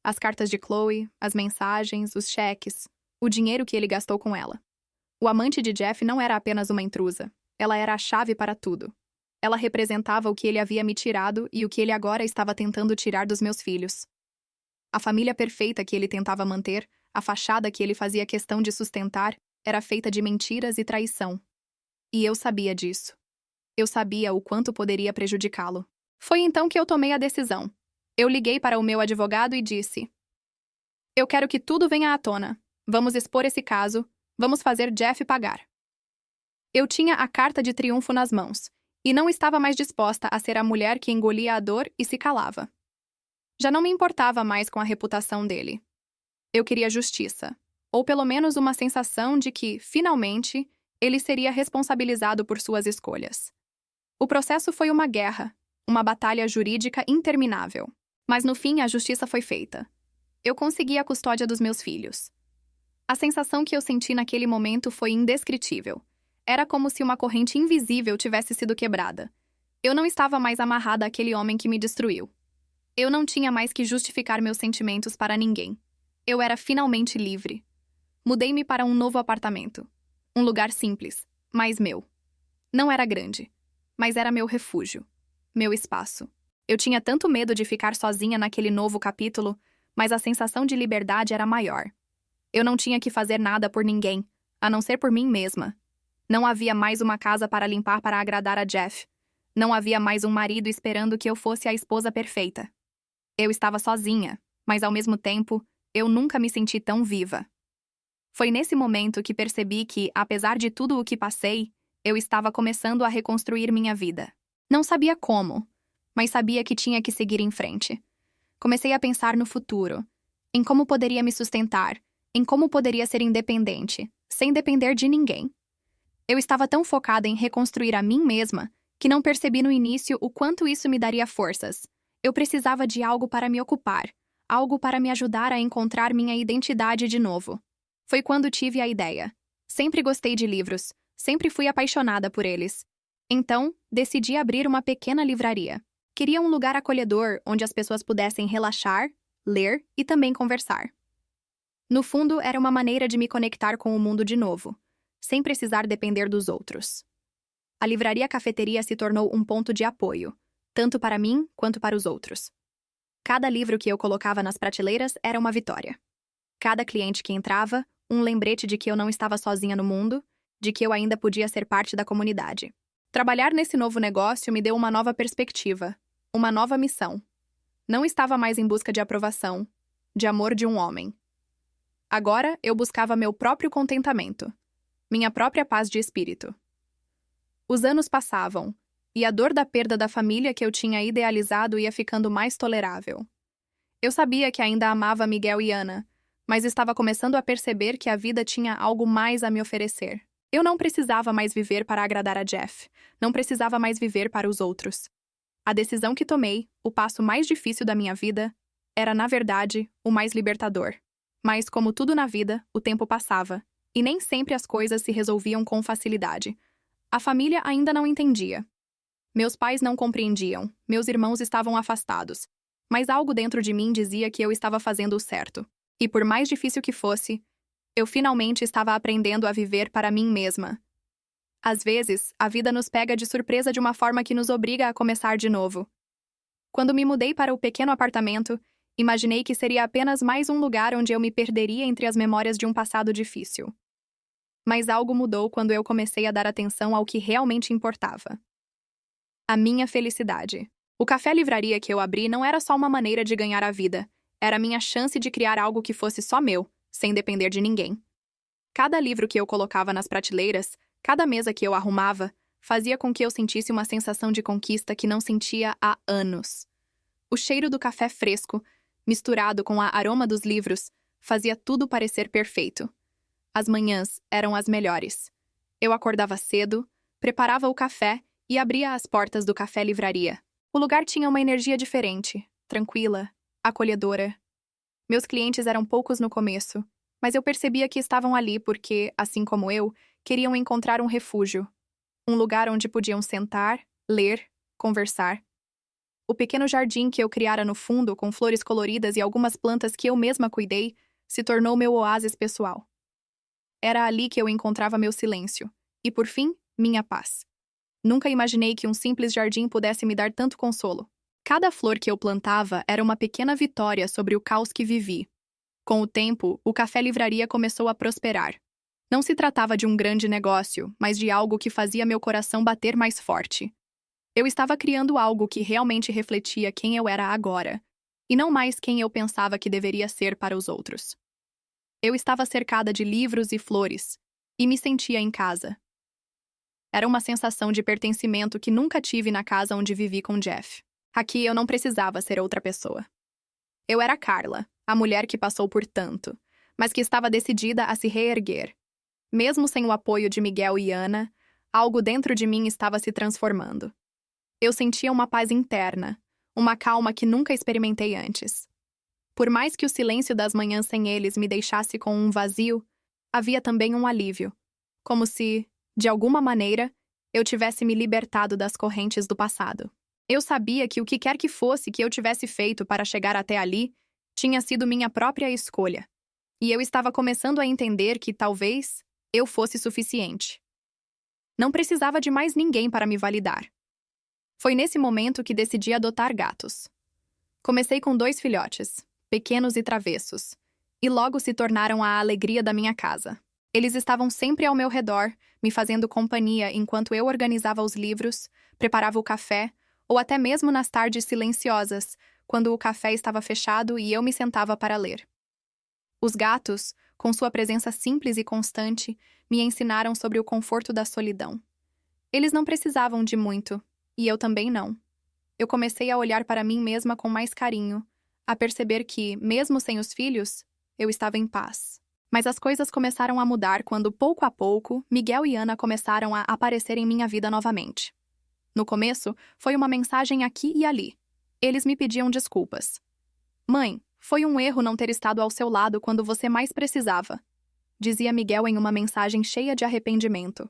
As cartas de Chloe, as mensagens, os cheques, o dinheiro que ele gastou com ela. O amante de Jeff não era apenas uma intrusa. Ela era a chave para tudo. Ela representava o que ele havia me tirado e o que ele agora estava tentando tirar dos meus filhos. A família perfeita que ele tentava manter, a fachada que ele fazia questão de sustentar, era feita de mentiras e traição. E eu sabia disso. Eu sabia o quanto poderia prejudicá-lo. Foi então que eu tomei a decisão. Eu liguei para o meu advogado e disse: "Eu quero que tudo venha à tona. Vamos expor esse caso. Vamos fazer Jeff pagar." Eu tinha a carta de triunfo nas mãos, e não estava mais disposta a ser a mulher que engolia a dor e se calava. Já não me importava mais com a reputação dele. Eu queria justiça, ou pelo menos uma sensação de que, finalmente, ele seria responsabilizado por suas escolhas. O processo foi uma guerra, uma batalha jurídica interminável. Mas no fim a justiça foi feita. Eu consegui a custódia dos meus filhos. A sensação que eu senti naquele momento foi indescritível. Era como se uma corrente invisível tivesse sido quebrada. Eu não estava mais amarrada àquele homem que me destruiu. Eu não tinha mais que justificar meus sentimentos para ninguém. Eu era finalmente livre. Mudei-me para um novo apartamento. Um lugar simples, mas meu. Não era grande, mas era meu refúgio, meu espaço. Eu tinha tanto medo de ficar sozinha naquele novo capítulo, mas a sensação de liberdade era maior. Eu não tinha que fazer nada por ninguém, a não ser por mim mesma. Não havia mais uma casa para limpar para agradar a Jeff. Não havia mais um marido esperando que eu fosse a esposa perfeita. Eu estava sozinha, mas ao mesmo tempo, eu nunca me senti tão viva. Foi nesse momento que percebi que, apesar de tudo o que passei, eu estava começando a reconstruir minha vida. Não sabia como, mas sabia que tinha que seguir em frente. Comecei a pensar no futuro, em como poderia me sustentar, em como poderia ser independente, sem depender de ninguém. Eu estava tão focada em reconstruir a mim mesma que não percebi no início o quanto isso me daria forças. Eu precisava de algo para me ocupar, algo para me ajudar a encontrar minha identidade de novo. Foi quando tive a ideia. Sempre gostei de livros, sempre fui apaixonada por eles. Então, decidi abrir uma pequena livraria. Queria um lugar acolhedor onde as pessoas pudessem relaxar, ler e também conversar. No fundo, era uma maneira de me conectar com o mundo de novo, sem precisar depender dos outros. A livraria-cafeteria se tornou um ponto de apoio, tanto para mim quanto para os outros. Cada livro que eu colocava nas prateleiras era uma vitória. Cada cliente que entrava, um lembrete de que eu não estava sozinha no mundo, de que eu ainda podia ser parte da comunidade. Trabalhar nesse novo negócio me deu uma nova perspectiva, uma nova missão. Não estava mais em busca de aprovação, de amor de um homem. Agora eu buscava meu próprio contentamento, minha própria paz de espírito. Os anos passavam, e a dor da perda da família que eu tinha idealizado ia ficando mais tolerável. Eu sabia que ainda amava Miguel e Ana, mas estava começando a perceber que a vida tinha algo mais a me oferecer. Eu não precisava mais viver para agradar a Jeff, não precisava mais viver para os outros. A decisão que tomei, o passo mais difícil da minha vida, era, na verdade, o mais libertador. Mas, como tudo na vida, o tempo passava, e nem sempre as coisas se resolviam com facilidade. A família ainda não entendia. Meus pais não compreendiam, meus irmãos estavam afastados, mas algo dentro de mim dizia que eu estava fazendo o certo. E por mais difícil que fosse, eu finalmente estava aprendendo a viver para mim mesma. Às vezes, a vida nos pega de surpresa de uma forma que nos obriga a começar de novo. Quando me mudei para o pequeno apartamento, imaginei que seria apenas mais um lugar onde eu me perderia entre as memórias de um passado difícil. Mas algo mudou quando eu comecei a dar atenção ao que realmente importava. A minha felicidade. O café-livraria que eu abri não era só uma maneira de ganhar a vida, era a minha chance de criar algo que fosse só meu, sem depender de ninguém. Cada livro que eu colocava nas prateleiras, cada mesa que eu arrumava, fazia com que eu sentisse uma sensação de conquista que não sentia há anos. O cheiro do café fresco, misturado com o aroma dos livros, fazia tudo parecer perfeito. As manhãs eram as melhores. Eu acordava cedo, preparava o café e abria as portas do café-livraria. O lugar tinha uma energia diferente, tranquila, acolhedora. Meus clientes eram poucos no começo, mas eu percebia que estavam ali porque, assim como eu, queriam encontrar um refúgio. Um lugar onde podiam sentar, ler, conversar. O pequeno jardim que eu criara no fundo, com flores coloridas e algumas plantas que eu mesma cuidei, se tornou meu oásis pessoal. Era ali que eu encontrava meu silêncio e, por fim, minha paz. Nunca imaginei que um simples jardim pudesse me dar tanto consolo. Cada flor que eu plantava era uma pequena vitória sobre o caos que vivi. Com o tempo, o café-livraria começou a prosperar. Não se tratava de um grande negócio, mas de algo que fazia meu coração bater mais forte. Eu estava criando algo que realmente refletia quem eu era agora, e não mais quem eu pensava que deveria ser para os outros. Eu estava cercada de livros e flores, e me sentia em casa. Era uma sensação de pertencimento que nunca tive na casa onde vivi com Jeff. Aqui eu não precisava ser outra pessoa. Eu era Carla, a mulher que passou por tanto, mas que estava decidida a se reerguer. Mesmo sem o apoio de Miguel e Ana, algo dentro de mim estava se transformando. Eu sentia uma paz interna, uma calma que nunca experimentei antes. Por mais que o silêncio das manhãs sem eles me deixasse com um vazio, havia também um alívio, como se, de alguma maneira, eu tivesse me libertado das correntes do passado. Eu sabia que o que quer que fosse que eu tivesse feito para chegar até ali, tinha sido minha própria escolha. E eu estava começando a entender que, talvez, eu fosse suficiente. Não precisava de mais ninguém para me validar. Foi nesse momento que decidi adotar gatos. Comecei com 2 filhotes, pequenos e travessos, e logo se tornaram a alegria da minha casa. Eles estavam sempre ao meu redor, me fazendo companhia enquanto eu organizava os livros, preparava o café, ou até mesmo nas tardes silenciosas, quando o café estava fechado e eu me sentava para ler. Os gatos, com sua presença simples e constante, me ensinaram sobre o conforto da solidão. Eles não precisavam de muito, E eu também não. Eu comecei a olhar para mim mesma com mais carinho, a perceber que, mesmo sem os filhos, eu estava em paz. Mas as coisas começaram a mudar quando, pouco a pouco, Miguel e Ana começaram a aparecer em minha vida novamente. No começo, foi uma mensagem aqui e ali. Eles me pediam desculpas. Mãe, foi um erro não ter estado ao seu lado quando você mais precisava, dizia Miguel em uma mensagem cheia de arrependimento.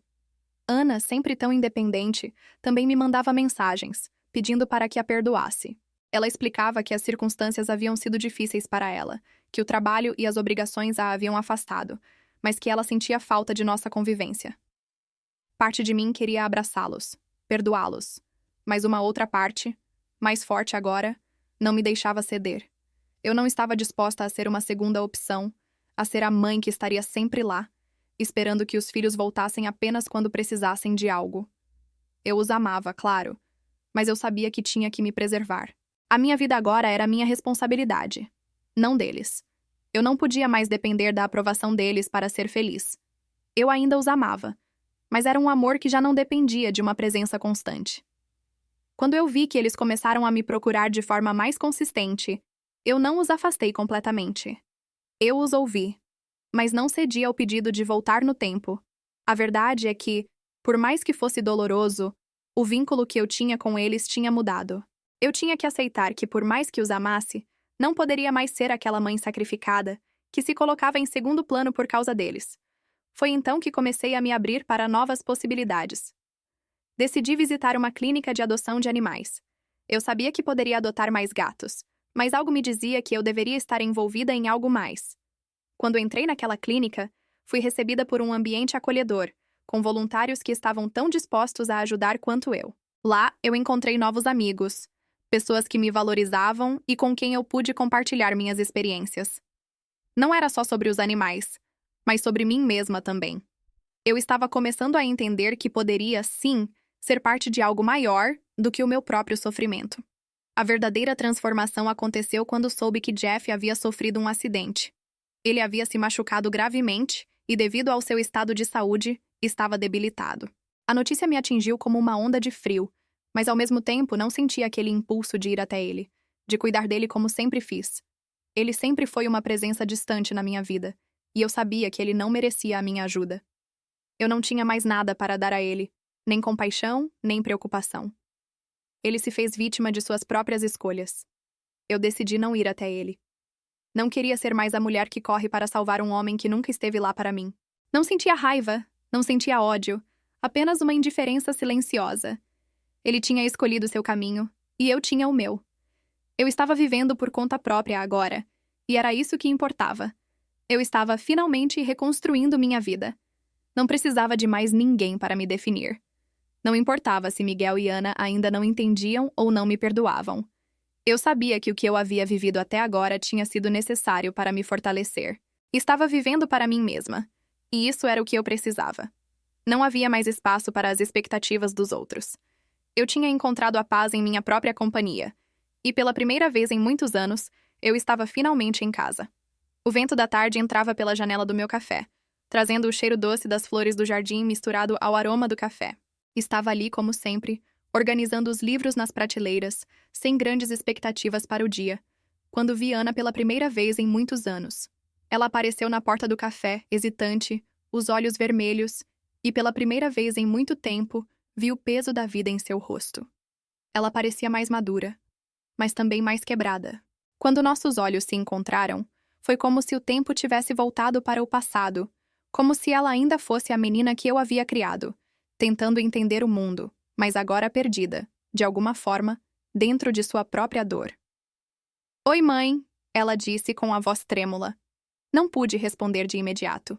Ana, sempre tão independente, também me mandava mensagens, pedindo para que a perdoasse. Ela explicava que as circunstâncias haviam sido difíceis para ela, que o trabalho e as obrigações a haviam afastado, mas que ela sentia falta de nossa convivência. Parte de mim queria abraçá-los, perdoá-los, mas uma outra parte, mais forte agora, não me deixava ceder. Eu não estava disposta a ser uma segunda opção, a ser a mãe que estaria sempre lá, esperando que os filhos voltassem apenas quando precisassem de algo. Eu os amava, claro, mas eu sabia que tinha que me preservar. A minha vida agora era minha responsabilidade, não deles. Eu não podia mais depender da aprovação deles para ser feliz. Eu ainda os amava, mas era um amor que já não dependia de uma presença constante. Quando eu vi que eles começaram a me procurar de forma mais consistente, eu não os afastei completamente. Eu os ouvi, mas não cedi ao pedido de voltar no tempo. A verdade é que, por mais que fosse doloroso, o vínculo que eu tinha com eles tinha mudado. Eu tinha que aceitar que, por mais que os amasse, não poderia mais ser aquela mãe sacrificada, que se colocava em segundo plano por causa deles. Foi então que comecei a me abrir para novas possibilidades. Decidi visitar uma clínica de adoção de animais. Eu sabia que poderia adotar mais gatos, mas algo me dizia que eu deveria estar envolvida em algo mais. Quando entrei naquela clínica, fui recebida por um ambiente acolhedor, com voluntários que estavam tão dispostos a ajudar quanto eu. Lá, eu encontrei novos amigos, pessoas que me valorizavam e com quem eu pude compartilhar minhas experiências. Não era só sobre os animais, mas sobre mim mesma também. Eu estava começando a entender que poderia, sim, ser parte de algo maior do que o meu próprio sofrimento. A verdadeira transformação aconteceu quando soube que Jeff havia sofrido um acidente. Ele havia se machucado gravemente e, devido ao seu estado de saúde, estava debilitado. A notícia me atingiu como uma onda de frio, mas ao mesmo tempo não senti aquele impulso de ir até ele, de cuidar dele como sempre fiz. Ele sempre foi uma presença distante na minha vida, e eu sabia que ele não merecia a minha ajuda. Eu não tinha mais nada para dar a ele, nem compaixão, nem preocupação. Ele se fez vítima de suas próprias escolhas. Eu decidi não ir até ele. Não queria ser mais a mulher que corre para salvar um homem que nunca esteve lá para mim. Não sentia raiva, não sentia ódio, apenas uma indiferença silenciosa. Ele tinha escolhido seu caminho, e eu tinha o meu. Eu estava vivendo por conta própria agora, e era isso que importava. Eu estava finalmente reconstruindo minha vida. Não precisava de mais ninguém para me definir. Não importava se Miguel e Ana ainda não entendiam ou não me perdoavam. Eu sabia que o que eu havia vivido até agora tinha sido necessário para me fortalecer. Estava vivendo para mim mesma, e isso era o que eu precisava. Não havia mais espaço para as expectativas dos outros. Eu tinha encontrado a paz em minha própria companhia, e pela primeira vez em muitos anos, eu estava finalmente em casa. O vento da tarde entrava pela janela do meu café, trazendo o cheiro doce das flores do jardim misturado ao aroma do café. Estava ali, como sempre, organizando os livros nas prateleiras, sem grandes expectativas para o dia, quando vi Ana pela primeira vez em muitos anos. Ela apareceu na porta do café, hesitante, os olhos vermelhos, e pela primeira vez em muito tempo, vi o peso da vida em seu rosto. Ela parecia mais madura, mas também mais quebrada. Quando nossos olhos se encontraram, foi como se o tempo tivesse voltado para o passado, como se ela ainda fosse a menina que eu havia criado, tentando entender o mundo, mas agora perdida, de alguma forma, dentro de sua própria dor. "Oi, mãe", ela disse com a voz trêmula. Não pude responder de imediato.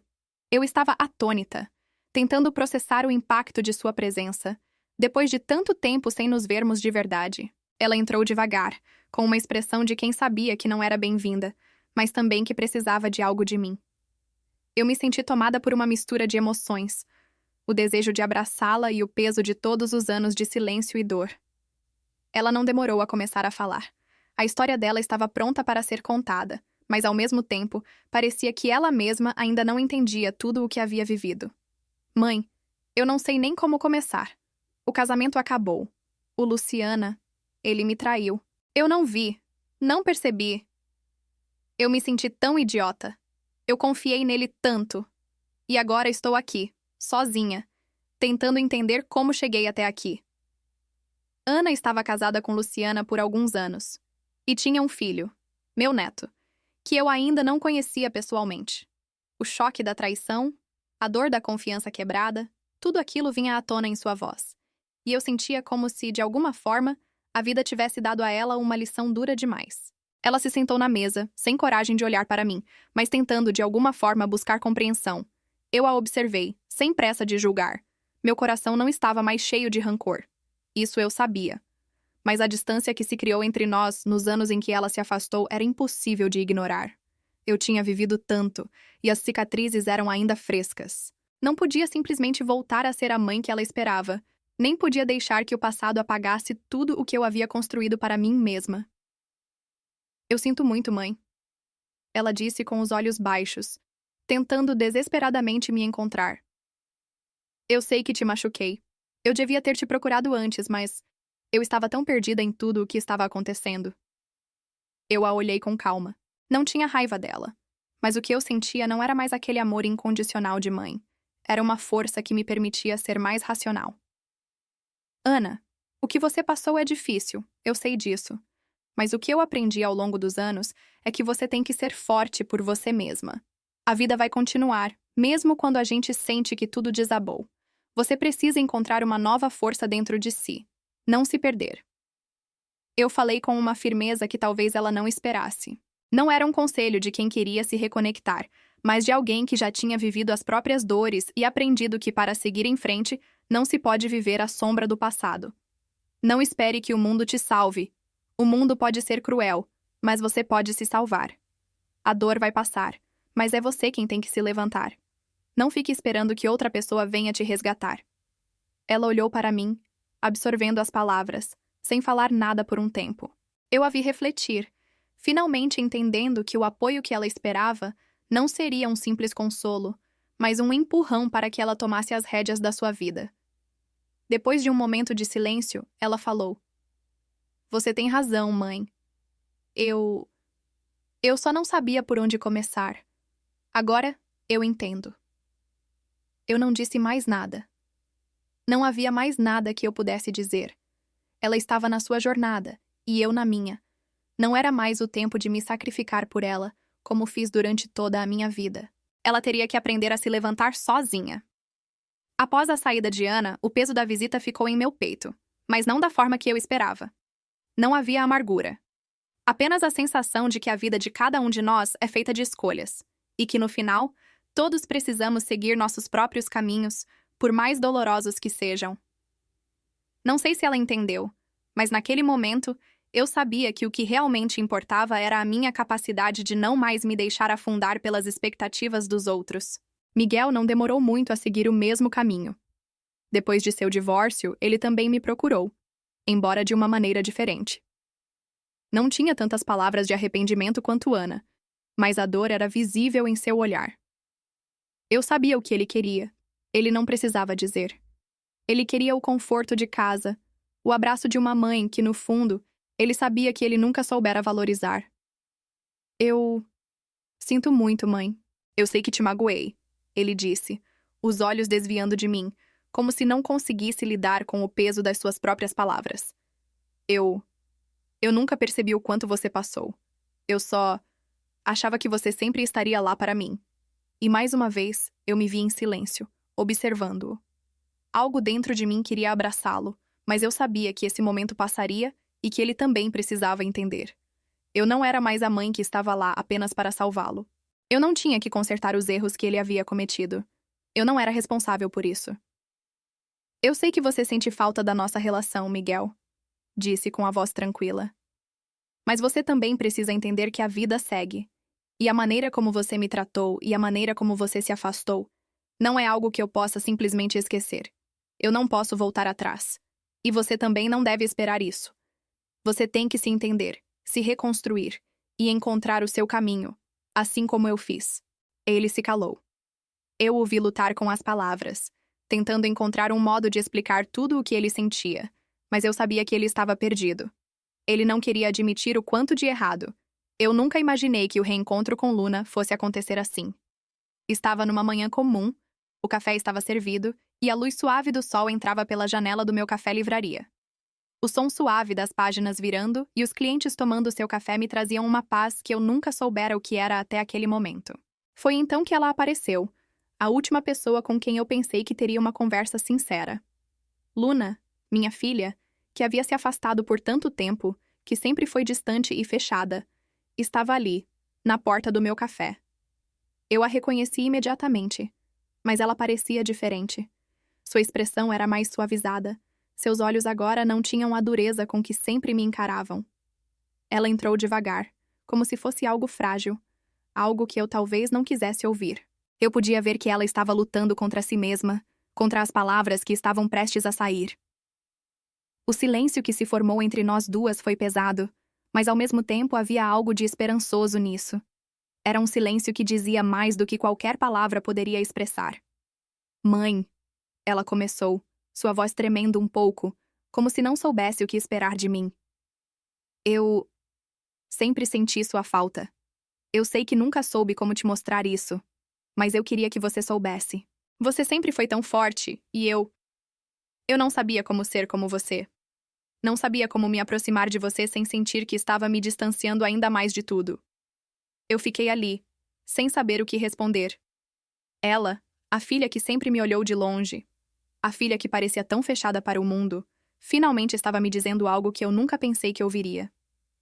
Eu estava atônita, tentando processar o impacto de sua presença, depois de tanto tempo sem nos vermos de verdade. Ela entrou devagar, com uma expressão de quem sabia que não era bem-vinda, mas também que precisava de algo de mim. Eu me senti tomada por uma mistura de emoções, o desejo de abraçá-la e o peso de todos os anos de silêncio e dor. Ela não demorou a começar a falar. A história dela estava pronta para ser contada, mas ao mesmo tempo, parecia que ela mesma ainda não entendia tudo o que havia vivido. "Mãe, eu não sei nem como começar. O casamento acabou. O Luciana, ele me traiu. Eu não vi, não percebi. Eu me senti tão idiota. Eu confiei nele tanto. E agora estou aqui, sozinha, tentando entender como cheguei até aqui. Ana estava casada com Luciana por alguns anos. E tinha um filho, meu neto, que eu ainda não conhecia pessoalmente. O choque da traição, a dor da confiança quebrada, tudo aquilo vinha à tona em sua voz. E eu sentia como se, de alguma forma, a vida tivesse dado a ela uma lição dura demais. Ela se sentou na mesa, sem coragem de olhar para mim, mas tentando, de alguma forma, buscar compreensão. Eu a observei, sem pressa de julgar. Meu coração não estava mais cheio de rancor. Isso eu sabia. Mas a distância que se criou entre nós nos anos em que ela se afastou era impossível de ignorar. Eu tinha vivido tanto, e as cicatrizes eram ainda frescas. Não podia simplesmente voltar a ser a mãe que ela esperava, nem podia deixar que o passado apagasse tudo o que eu havia construído para mim mesma. Eu sinto muito, mãe. Ela disse com os olhos baixos, tentando desesperadamente me encontrar. Eu sei que te machuquei. Eu devia ter te procurado antes, mas eu estava tão perdida em tudo o que estava acontecendo. Eu a olhei com calma. Não tinha raiva dela. Mas o que eu sentia não era mais aquele amor incondicional de mãe. Era uma força que me permitia ser mais racional. Ana, o que você passou é difícil, eu sei disso. Mas o que eu aprendi ao longo dos anos é que você tem que ser forte por você mesma. A vida vai continuar, mesmo quando a gente sente que tudo desabou. Você precisa encontrar uma nova força dentro de si. Não se perder. Eu falei com uma firmeza que talvez ela não esperasse. Não era um conselho de quem queria se reconectar, mas de alguém que já tinha vivido as próprias dores e aprendido que para seguir em frente, não se pode viver à sombra do passado. Não espere que o mundo te salve. O mundo pode ser cruel, mas você pode se salvar. A dor vai passar, mas é você quem tem que se levantar. Não fique esperando que outra pessoa venha te resgatar. Ela olhou para mim, absorvendo as palavras, sem falar nada por um tempo. Eu a vi refletir, finalmente entendendo que o apoio que ela esperava não seria um simples consolo, mas um empurrão para que ela tomasse as rédeas da sua vida. Depois de um momento de silêncio, ela falou: Você tem razão, mãe. Eu só não sabia por onde começar. Agora, eu entendo. Eu não disse mais nada. Não havia mais nada que eu pudesse dizer. Ela estava na sua jornada, e eu na minha. Não era mais o tempo de me sacrificar por ela, como fiz durante toda a minha vida. Ela teria que aprender a se levantar sozinha. Após a saída de Ana, o peso da visita ficou em meu peito, mas não da forma que eu esperava. Não havia amargura. Apenas a sensação de que a vida de cada um de nós é feita de escolhas, e que, no final, todos precisamos seguir nossos próprios caminhos, por mais dolorosos que sejam. Não sei se ela entendeu, mas naquele momento, eu sabia que o que realmente importava era a minha capacidade de não mais me deixar afundar pelas expectativas dos outros. Miguel não demorou muito a seguir o mesmo caminho. Depois de seu divórcio, ele também me procurou, embora de uma maneira diferente. Não tinha tantas palavras de arrependimento quanto Ana, mas a dor era visível em seu olhar. Eu sabia o que ele queria. Ele não precisava dizer. Ele queria o conforto de casa, o abraço de uma mãe que, no fundo, ele sabia que ele nunca soubera valorizar. Eu sinto muito, mãe. Eu sei que te magoei, ele disse, os olhos desviando de mim, como se não conseguisse lidar com o peso das suas próprias palavras. Eu nunca percebi o quanto você passou. Eu só achava que você sempre estaria lá para mim. E mais uma vez, eu me vi em silêncio, observando-o. Algo dentro de mim queria abraçá-lo, mas eu sabia que esse momento passaria e que ele também precisava entender. Eu não era mais a mãe que estava lá apenas para salvá-lo. Eu não tinha que consertar os erros que ele havia cometido. Eu não era responsável por isso. Eu sei que você sente falta da nossa relação, Miguel, disse com a voz tranquila. Mas você também precisa entender que a vida segue. E a maneira como você me tratou e a maneira como você se afastou não é algo que eu possa simplesmente esquecer. Eu não posso voltar atrás. E você também não deve esperar isso. Você tem que se entender, se reconstruir e encontrar o seu caminho, assim como eu fiz. Ele se calou. Eu o vi lutar com as palavras, tentando encontrar um modo de explicar tudo o que ele sentia, mas eu sabia que ele estava perdido. Ele não queria admitir o quanto de errado. Eu nunca imaginei que o reencontro com Luna fosse acontecer assim. Estava numa manhã comum, o café estava servido e a luz suave do sol entrava pela janela do meu café-livraria. O som suave das páginas virando e os clientes tomando seu café me traziam uma paz que eu nunca soubera o que era até aquele momento. Foi então que ela apareceu, a última pessoa com quem eu pensei que teria uma conversa sincera. Luna, minha filha, que havia se afastado por tanto tempo, que sempre foi distante e fechada, estava ali, na porta do meu café. Eu a reconheci imediatamente, mas ela parecia diferente. Sua expressão era mais suavizada. Seus olhos agora não tinham a dureza com que sempre me encaravam. Ela entrou devagar, como se fosse algo frágil, algo que eu talvez não quisesse ouvir. Eu podia ver que ela estava lutando contra si mesma, contra as palavras que estavam prestes a sair. O silêncio que se formou entre nós duas foi pesado, mas ao mesmo tempo havia algo de esperançoso nisso. Era um silêncio que dizia mais do que qualquer palavra poderia expressar. Mãe, ela começou, sua voz tremendo um pouco, como se não soubesse o que esperar de mim. Eu sempre senti sua falta. Eu sei que nunca soube como te mostrar isso, mas eu queria que você soubesse. Você sempre foi tão forte, e eu não sabia como ser como você. Não sabia como me aproximar de você sem sentir que estava me distanciando ainda mais de tudo. Eu fiquei ali, sem saber o que responder. Ela, a filha que sempre me olhou de longe, a filha que parecia tão fechada para o mundo, finalmente estava me dizendo algo que eu nunca pensei que ouviria.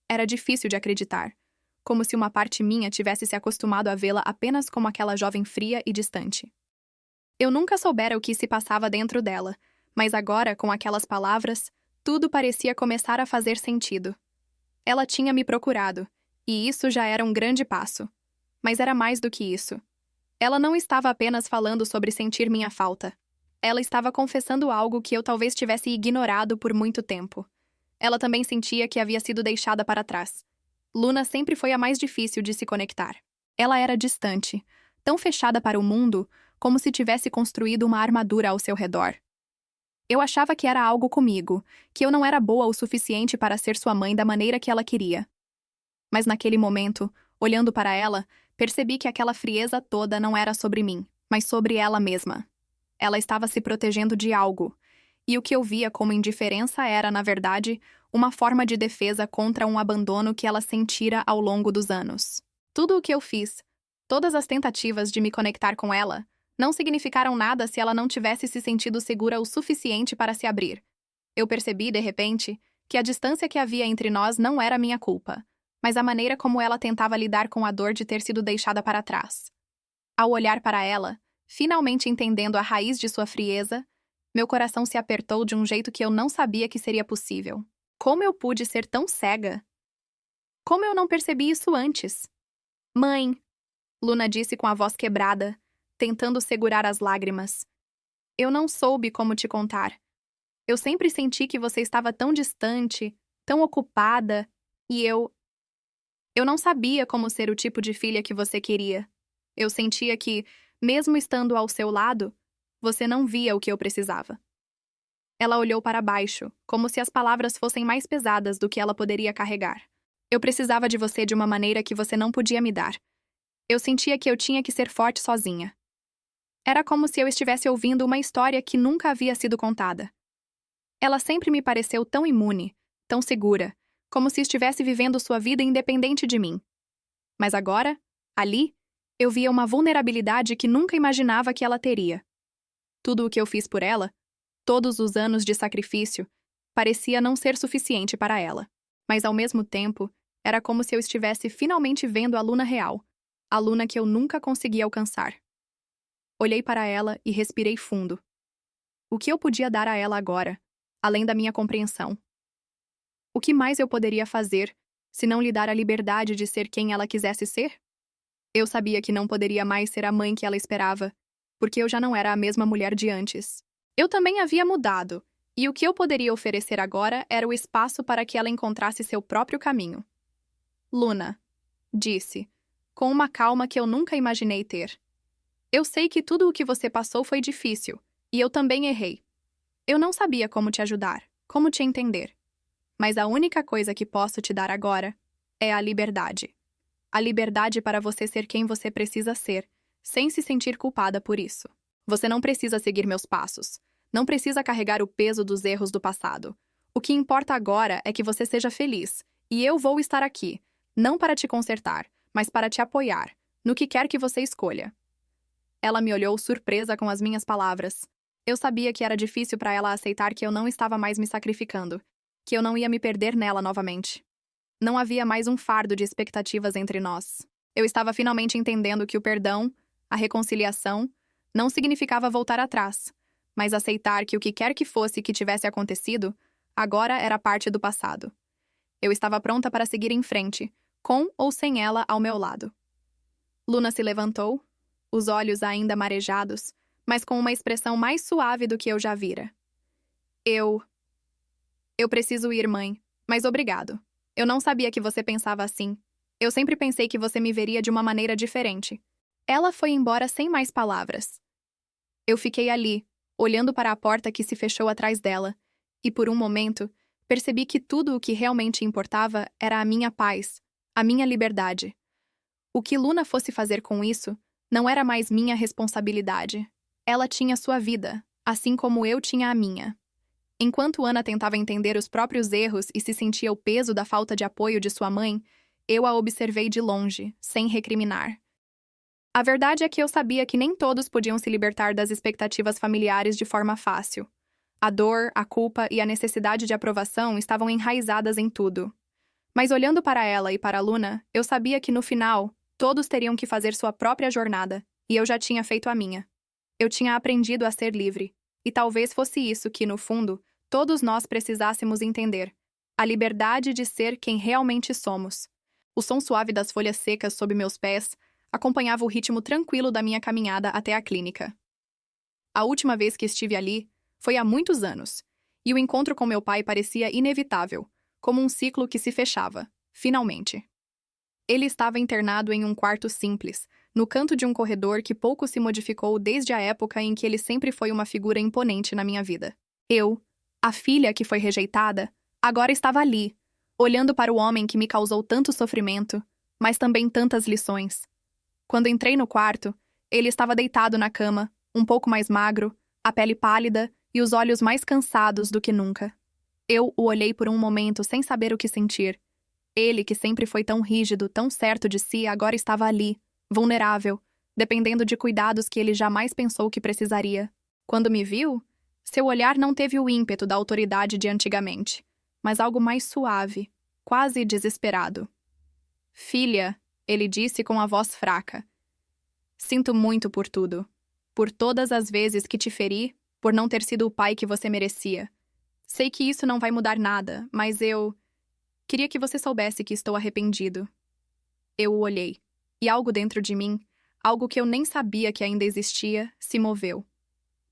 Era difícil de acreditar, como se uma parte minha tivesse se acostumado a vê-la apenas como aquela jovem fria e distante. Eu nunca soubera o que se passava dentro dela, mas agora, com aquelas palavras, tudo parecia começar a fazer sentido. Ela tinha me procurado, e isso já era um grande passo. Mas era mais do que isso. Ela não estava apenas falando sobre sentir minha falta. Ela estava confessando algo que eu talvez tivesse ignorado por muito tempo. Ela também sentia que havia sido deixada para trás. Luna sempre foi a mais difícil de se conectar. Ela era distante, tão fechada para o mundo, como se tivesse construído uma armadura ao seu redor. Eu achava que era algo comigo, que eu não era boa o suficiente para ser sua mãe da maneira que ela queria. Mas naquele momento, olhando para ela, percebi que aquela frieza toda não era sobre mim, mas sobre ela mesma. Ela estava se protegendo de algo, e o que eu via como indiferença era, na verdade, uma forma de defesa contra um abandono que ela sentira ao longo dos anos. Tudo o que eu fiz, todas as tentativas de me conectar com ela, não significaram nada se ela não tivesse se sentido segura o suficiente para se abrir. Eu percebi, de repente, que a distância que havia entre nós não era minha culpa, mas a maneira como ela tentava lidar com a dor de ter sido deixada para trás. Ao olhar para ela, finalmente entendendo a raiz de sua frieza, meu coração se apertou de um jeito que eu não sabia que seria possível. Como eu pude ser tão cega? Como eu não percebi isso antes? Mãe, Luna disse com a voz quebrada, tentando segurar as lágrimas. Eu não soube como te contar. Eu sempre senti que você estava tão distante, tão ocupada, e eu não sabia como ser o tipo de filha que você queria. Eu sentia que, mesmo estando ao seu lado, você não via o que eu precisava. Ela olhou para baixo, como se as palavras fossem mais pesadas do que ela poderia carregar. Eu precisava de você de uma maneira que você não podia me dar. Eu sentia que eu tinha que ser forte sozinha. Era como se eu estivesse ouvindo uma história que nunca havia sido contada. Ela sempre me pareceu tão imune, tão segura, como se estivesse vivendo sua vida independente de mim. Mas agora, ali, eu via uma vulnerabilidade que nunca imaginava que ela teria. Tudo o que eu fiz por ela, todos os anos de sacrifício, parecia não ser suficiente para ela. Mas, ao mesmo tempo, era como se eu estivesse finalmente vendo a Luna real, a Luna que eu nunca consegui alcançar. Olhei para ela e respirei fundo. O que eu podia dar a ela agora, além da minha compreensão? O que mais eu poderia fazer, se não lhe dar a liberdade de ser quem ela quisesse ser? Eu sabia que não poderia mais ser a mãe que ela esperava, porque eu já não era a mesma mulher de antes. Eu também havia mudado, e o que eu poderia oferecer agora era o espaço para que ela encontrasse seu próprio caminho. Luna, disse, com uma calma que eu nunca imaginei ter. Eu sei que tudo o que você passou foi difícil, e eu também errei. Eu não sabia como te ajudar, Como te entender? Mas a única coisa que posso te dar agora é a liberdade. A liberdade para você ser quem você precisa ser, sem se sentir culpada por isso. Você não precisa seguir meus passos. Não precisa carregar o peso dos erros do passado. O que importa agora é que você seja feliz. E eu vou estar aqui, não para te consertar, mas para te apoiar, no que quer que você escolha. Ela me olhou surpresa com as minhas palavras. Eu sabia que era difícil para ela aceitar que eu não estava mais me sacrificando, que eu não ia me perder nela novamente. Não havia mais um fardo de expectativas entre nós. Eu estava finalmente entendendo que o perdão, a reconciliação, não significava voltar atrás, mas aceitar que o que quer que fosse que tivesse acontecido, agora era parte do passado. Eu estava pronta para seguir em frente, com ou sem ela ao meu lado. Luna se levantou, os olhos ainda marejados, mas com uma expressão mais suave do que eu já vira. Eu preciso ir, mãe, mas obrigado. Eu não sabia que você pensava assim. Eu sempre pensei que você me veria de uma maneira diferente. Ela foi embora sem mais palavras. Eu fiquei ali, olhando para a porta que se fechou atrás dela, e por um momento, percebi que tudo o que realmente importava era a minha paz, a minha liberdade. O que Luna fosse fazer com isso não era mais minha responsabilidade. Ela tinha sua vida, assim como eu tinha a minha. Enquanto Ana tentava entender os próprios erros e se sentia o peso da falta de apoio de sua mãe, eu a observei de longe, sem recriminar. A verdade é que eu sabia que nem todos podiam se libertar das expectativas familiares de forma fácil. A dor, a culpa e a necessidade de aprovação estavam enraizadas em tudo. Mas olhando para ela e para a Luna, eu sabia que no final, todos teriam que fazer sua própria jornada, e eu já tinha feito a minha. Eu tinha aprendido a ser livre, e talvez fosse isso que, no fundo, todos nós precisássemos entender: a liberdade de ser quem realmente somos. O som suave das folhas secas sob meus pés acompanhava o ritmo tranquilo da minha caminhada até a clínica. A última vez que estive ali foi há muitos anos, e o encontro com meu pai parecia inevitável, como um ciclo que se fechava, finalmente. Ele estava internado em um quarto simples, no canto de um corredor que pouco se modificou desde a época em que ele sempre foi uma figura imponente na minha vida. Eu, a filha que foi rejeitada, agora estava ali, olhando para o homem que me causou tanto sofrimento, mas também tantas lições. Quando entrei no quarto, ele estava deitado na cama, um pouco mais magro, a pele pálida e os olhos mais cansados do que nunca. Eu o olhei por um momento sem saber o que sentir. Ele, que sempre foi tão rígido, tão certo de si, agora estava ali, vulnerável, dependendo de cuidados que ele jamais pensou que precisaria. Quando me viu, seu olhar não teve o ímpeto da autoridade de antigamente, mas algo mais suave, quase desesperado. Filha, ele disse com a voz fraca. Sinto muito por tudo. Por todas as vezes que te feri, por não ter sido o pai que você merecia. Sei que isso não vai mudar nada, mas eu queria que você soubesse que estou arrependido. Eu o olhei, e algo dentro de mim, algo que eu nem sabia que ainda existia, se moveu.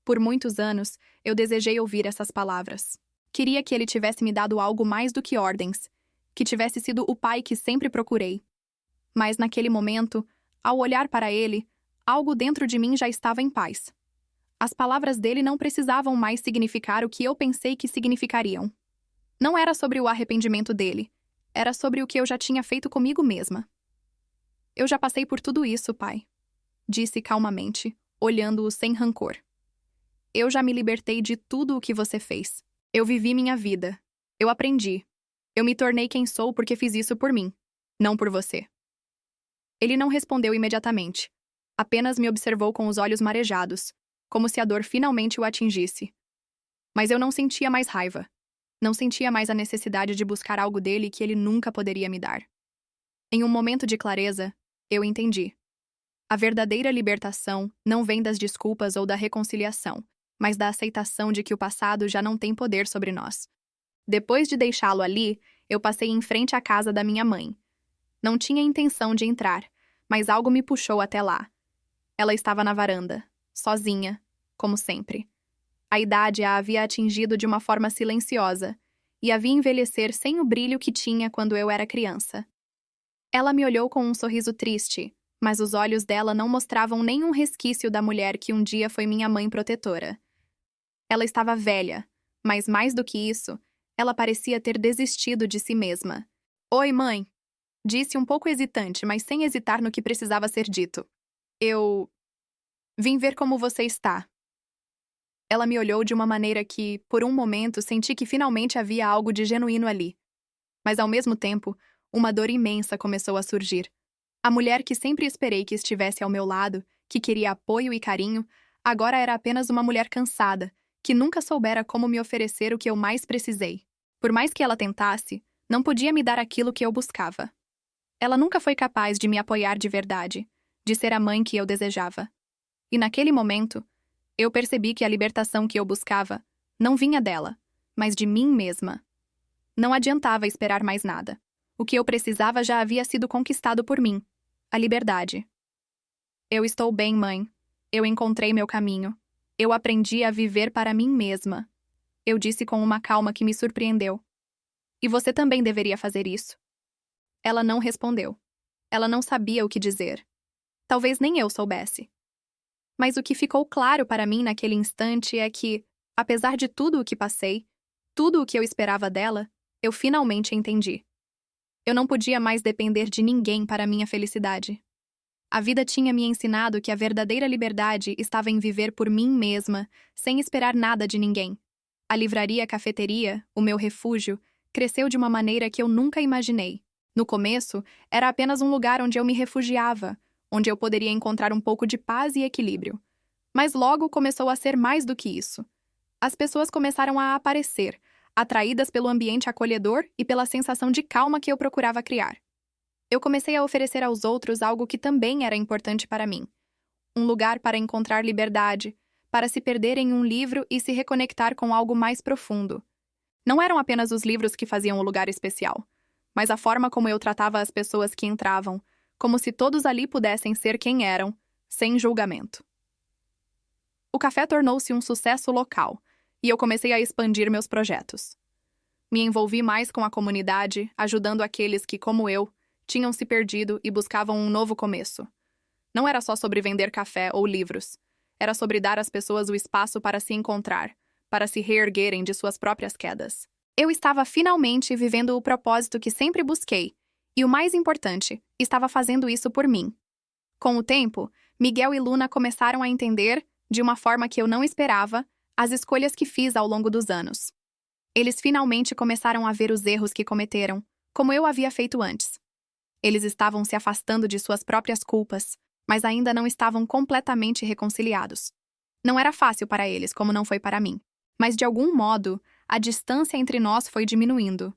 Por muitos anos, eu desejei ouvir essas palavras. Queria que ele tivesse me dado algo mais do que ordens, que tivesse sido o pai que sempre procurei. Mas naquele momento, ao olhar para ele, algo dentro de mim já estava em paz. As palavras dele não precisavam mais significar o que eu pensei que significariam. Não era sobre o arrependimento dele, era sobre o que eu já tinha feito comigo mesma. Eu já passei por tudo isso, pai, disse calmamente, olhando-o sem rancor. Eu já me libertei de tudo o que você fez. Eu vivi minha vida. Eu aprendi. Eu me tornei quem sou porque fiz isso por mim, não por você. Ele não respondeu imediatamente. Apenas me observou com os olhos marejados, como se a dor finalmente o atingisse. Mas eu não sentia mais raiva. Não sentia mais a necessidade de buscar algo dele que ele nunca poderia me dar. Em um momento de clareza, eu entendi. A verdadeira libertação não vem das desculpas ou da reconciliação, mas da aceitação de que o passado já não tem poder sobre nós. Depois de deixá-lo ali, eu passei em frente à casa da minha mãe. Não tinha intenção de entrar, mas algo me puxou até lá. Ela estava na varanda, sozinha, como sempre. A idade a havia atingido de uma forma silenciosa, e a vi envelhecer sem o brilho que tinha quando eu era criança. Ela me olhou com um sorriso triste, mas os olhos dela não mostravam nenhum resquício da mulher que um dia foi minha mãe protetora. Ela estava velha, Mas mais do que isso, ela parecia ter desistido de si mesma. Oi, mãe, disse um pouco hesitante, mas sem hesitar no que precisava ser dito. Eu vim ver como você está. Ela me olhou de uma maneira que, por um momento, senti que finalmente havia algo de genuíno ali. Mas, ao mesmo tempo, uma dor imensa começou a surgir. A mulher que sempre esperei que estivesse ao meu lado, que queria apoio e carinho, agora era apenas uma mulher cansada, que nunca soubera como me oferecer o que eu mais precisei. Por mais que ela tentasse, não podia me dar aquilo que eu buscava. Ela nunca foi capaz de me apoiar de verdade, de ser a mãe que eu desejava. E naquele momento, eu percebi que a libertação que eu buscava não vinha dela, mas de mim mesma. Não adiantava esperar mais nada. O que eu precisava já havia sido conquistado por mim. A liberdade. Eu estou bem, mãe. Eu encontrei meu caminho. Eu aprendi a viver para mim mesma. Eu disse com uma calma que me surpreendeu. E você também deveria fazer isso. Ela não respondeu. Ela não sabia o que dizer. Talvez nem eu soubesse. Mas o que ficou claro para mim naquele instante é que, apesar de tudo o que passei, tudo o que eu esperava dela, eu finalmente entendi. Eu não podia mais depender de ninguém para minha felicidade. A vida tinha me ensinado que a verdadeira liberdade estava em viver por mim mesma, sem esperar nada de ninguém. A livraria-cafeteria, o meu refúgio, cresceu de uma maneira que eu nunca imaginei. No começo, era apenas um lugar onde eu me refugiava, onde eu poderia encontrar um pouco de paz e equilíbrio. Mas logo começou a ser mais do que isso. As pessoas começaram a aparecer, atraídas pelo ambiente acolhedor e pela sensação de calma que eu procurava criar. Eu comecei a oferecer aos outros algo que também era importante para mim. Um lugar para encontrar liberdade, para se perder em um livro e se reconectar com algo mais profundo. Não eram apenas os livros que faziam o lugar especial, mas a forma como eu tratava as pessoas que entravam, como se todos ali pudessem ser quem eram, sem julgamento. O café tornou-se um sucesso local, e eu comecei a expandir meus projetos. Me envolvi mais com a comunidade, ajudando aqueles que, como eu, tinham se perdido e buscavam um novo começo. Não era só sobre vender café ou livros. Era sobre dar às pessoas o espaço para se encontrar, para se reerguerem de suas próprias quedas. Eu estava finalmente vivendo o propósito que sempre busquei, e o mais importante, estava fazendo isso por mim. Com o tempo, Miguel e Luna começaram a entender, de uma forma que eu não esperava, as escolhas que fiz ao longo dos anos. Eles finalmente começaram a ver os erros que cometeram, como eu havia feito antes. Eles estavam se afastando de suas próprias culpas, mas ainda não estavam completamente reconciliados. Não era fácil para eles, como não foi para mim. Mas, de algum modo, a distância entre nós foi diminuindo.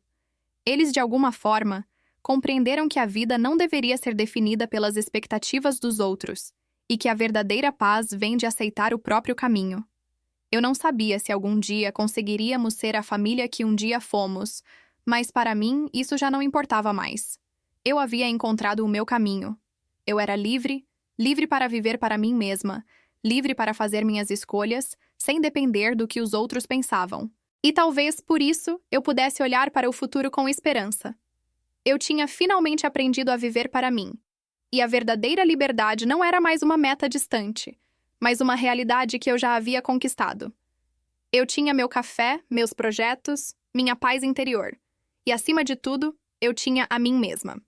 Eles, de alguma forma, compreenderam que a vida não deveria ser definida pelas expectativas dos outros, e que a verdadeira paz vem de aceitar o próprio caminho. Eu não sabia se algum dia conseguiríamos ser a família que um dia fomos, mas para mim isso já não importava mais. Eu havia encontrado o meu caminho. Eu era livre, livre para viver para mim mesma, livre para fazer minhas escolhas, sem depender do que os outros pensavam. E talvez, por isso, eu pudesse olhar para o futuro com esperança. Eu tinha finalmente aprendido a viver para mim. E a verdadeira liberdade não era mais uma meta distante, mas uma realidade que eu já havia conquistado. Eu tinha meu café, meus projetos, minha paz interior. E, acima de tudo, eu tinha a mim mesma.